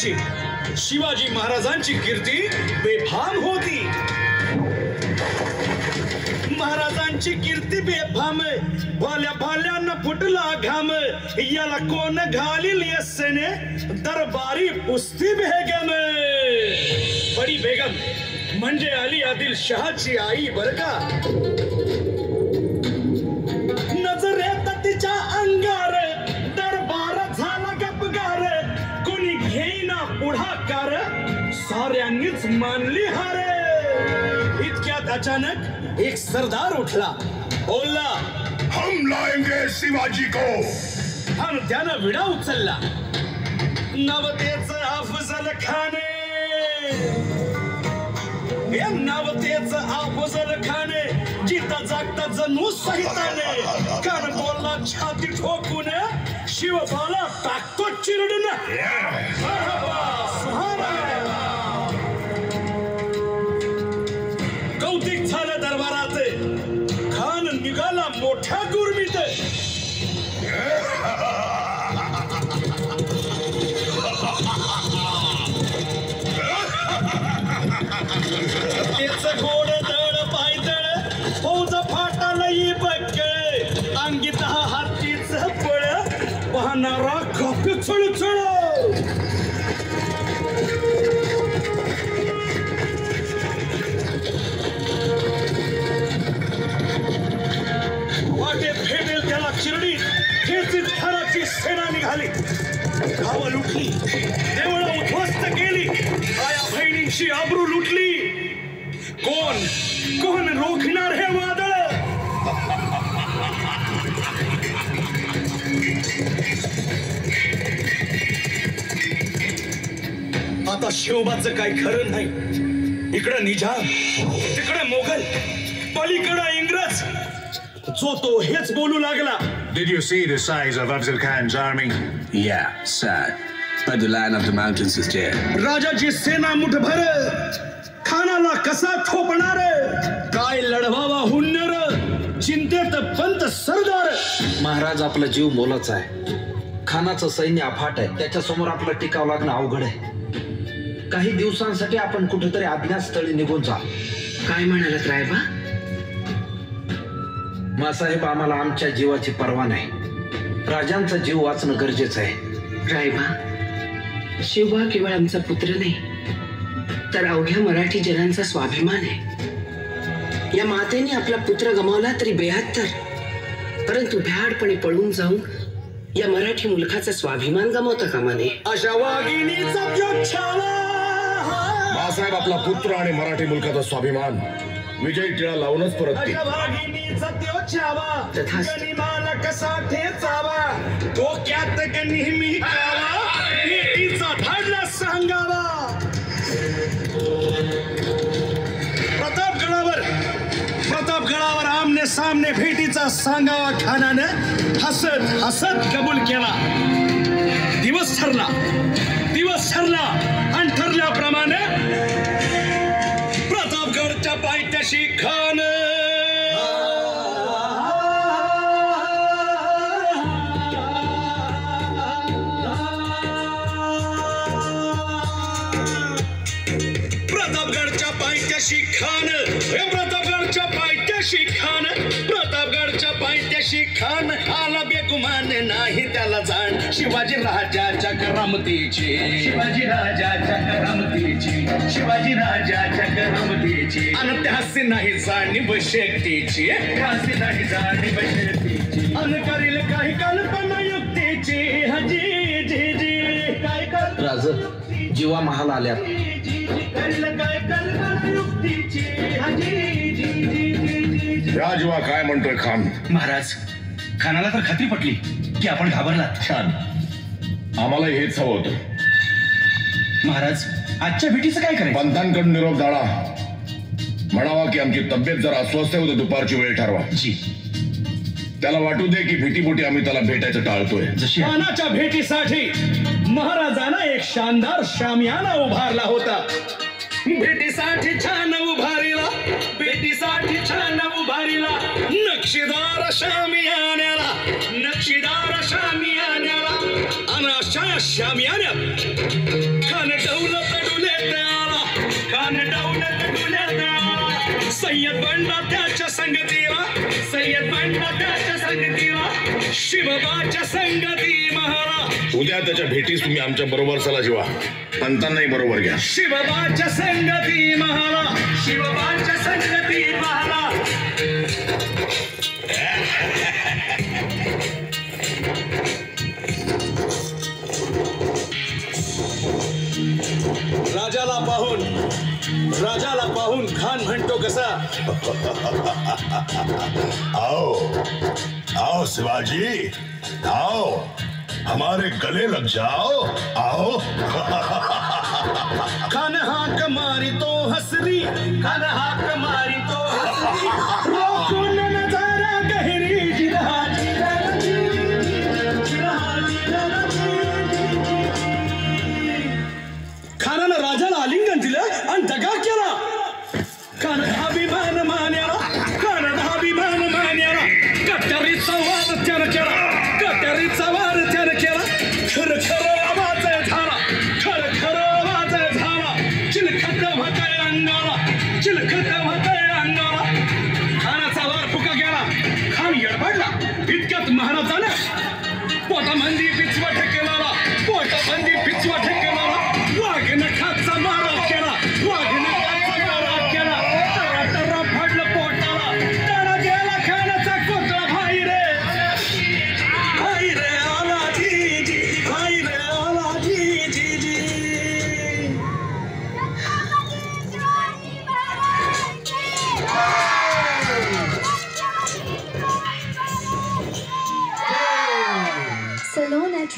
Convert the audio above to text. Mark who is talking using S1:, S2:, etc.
S1: महाराजांची शिवाजी महाराजांची कीर्ती बेफाम होती. महाराजांची कीर्ती बेफाम भाल्या भाल्यांना फुटला घाम याला कोण घालील यस्सेने दरबारी पुस्ती बेगम. बडी बेगम म्हणजे अली आदिल शहाची आई बर का. नजरेत तिच्या अंगार दरबार झाला गपगार कोणी घेईना पुढाकार साऱ्यांनीच मानली हार. इतक्यात अचानक एक सरदार उठला बोलला
S2: हम लाएंगे शिवाजी को.
S1: आणि त्यानं विडा उचलला. नवतेचं अफजल खाने नवतेच अफजल खाने जिता जागता जणू सहिताने कान बोलला छाती ठोकून शिवबाला टाकतो चिरडून. कौतिक झालं दरबारात. खान निघाला मोठ्या गुरमीत. त्याच गोड दड पायदळ फौज फाटालाही बक्कळ अंगीत हातीच पळ पाहणारा खप चळचळ. वाटे फेडेल त्याला चिरडी खेचीत थराची सेना निघाली. गावं लुटली देवळं उद्ध्वस्त केली आया बहिणींची आबरू लुटली. कोण कोण रोखणार हे वादळ. आता शिवबाचं काही खरं नाही. इकडं निजाम तिकडं मोगल पलीकडं इंग्रज. जो तो हेच बोलू लागला.
S2: Did you see the size of Afzal Khan's army?
S3: Yeah, sir. But the line of the mountains is there.
S1: राजाची सेना मुठभर खानाला कसा ठोपणार. काय लढवावा हुन्नर चिंतेत पंत सरदार.
S4: महाराज आपला जीव मोलाचा आहे. खानाचं सैन्य अफाट आहे. त्याच्यासमोर आपलं टिकाव लागणं अवघड आहे. काही दिवसांसाठी आपण कुठेतरी अज्ञातस्थळी निघून जा.
S5: काय म्हणालात रायबा.
S4: मासाहेब आम्हाला आमच्या जीवाची पर्वा नाही. राजांचा जीव वाचणं गरजेचं आहे.
S5: रायबा शिवबा केवळ आमचा पुत्र नाही तर अवघ्या मराठी जनांचा स्वाभिमान आहे. या मातेने आपला पुत्र गमावला तरी 72 परंतु भ्याडपणे पळून जाऊन या मराठी मुलखाचा स्वाभिमान गमावता कामा नये.
S1: अशा वाघिणीचा त्योग छावा.
S2: मासाहेब आपला पुत्र आणि मराठी मुलकाचा स्वाभिमान विजय टिळा लावूनच परत केला.
S1: अशा वाघिणीचा त्योग छावा
S5: तथास्तु.
S1: गनिमाला कसा ठेचावा डोक्यात नेहमी कावा पेटीचा धाडला सांगावा. प्रतापगडावर आमने सामने भेटीचा सांगावा खानानं हसत हसत कबूल केला. दिवस ठरला आणि ठरल्याप्रमाणे प्रतापगडच्या पायथ्याशी खान प्रतापगडच्या पायथ्याशी खान आला बेगुमान नाही त्याला जाण. शिवाजी राजाच्या करामतीची आणि त्यासी नाही जाणीव शक्तीची आणि करील काही कल्पना युक्तीची. हजी जी जी काय कर
S4: राज जीवा महाल आल्यात.
S1: काय कल्पना युक्तीची.
S2: या जीवा काय म्हणतोय खान.
S6: महाराज खानाला तर खात्री पटली की आपण घाबरलात.
S2: छान आम्हाला हेच हवं होतं.
S6: महाराज आजच्या भेटीचं काय करायचं.
S2: पंतांकडून निरोप धाडा. म्हणावा की आमची तब्येत जरा अस्वस्थ आहे. दुपारची वेळ ठरवा.
S6: जी
S2: त्याला वाटू दे की भीतीपोटी आम्ही त्याला भेटायचं टाळतोय.
S6: जशी
S1: खानाच्या भेटीसाठी महाराजांना एक शानदार शामियाना उभारला होता. भेटीसाठी छान उभारीला नक्षीदार शामियान्याला खान अशा शामियान्यात खान डौलत डुलेत आला, खान डौलत डुलेत आला. सय्यद बंडा त्याच्या संगतीला, सय्यद बंडा त्याच्या संगतीला, शिवबाच्या संगती महारा.
S2: उद्या त्याच्या भेटीस तुम्ही आमच्या बरोबर चला जीवा, पंतांनाही बरोबर घ्या.
S1: शिवबाच्या संगती महारा, शिवबाच्या संगती महारा. राजाला पाहून खान म्हणतो कसा,
S7: आओ आओ शिवाजी, आओ हमारे गले लग जाओ, आओ.
S1: खान हाक मारी तो हसरी, खान हाक मारी तो हसरी. रोकून नजारा गहरी जिरा जिरा जिरा जिरा. खानानं राजाला आलिंगन दिलं आणि दगा केला. खानाचा अभिमान मान्याला, खानाचा अभिमान मान्याला. कट्यारीचा वाद त्यानं केला, कट्यारीचा वाद त्यानं केला. खर खर आवाज झाला, खर खर आवाज झाला. चिलखत होतंय अंगाला, चिलखत होतंय अंगाला. खानाचा वार फुका गेला, खान येडबडला. इतक्यात महाराजानं पोटामंदी पिचवट केला, पोटामंदी पिचवट केला. वाघ नखाचा मारा केला, वाघ नखाचा मारा केला. तरा फाडलं पोटाला, तरा गेला खानाचा कोतळा. भाई रे आला जी जी, भाई रे आला जी जी जी.
S8: Salon at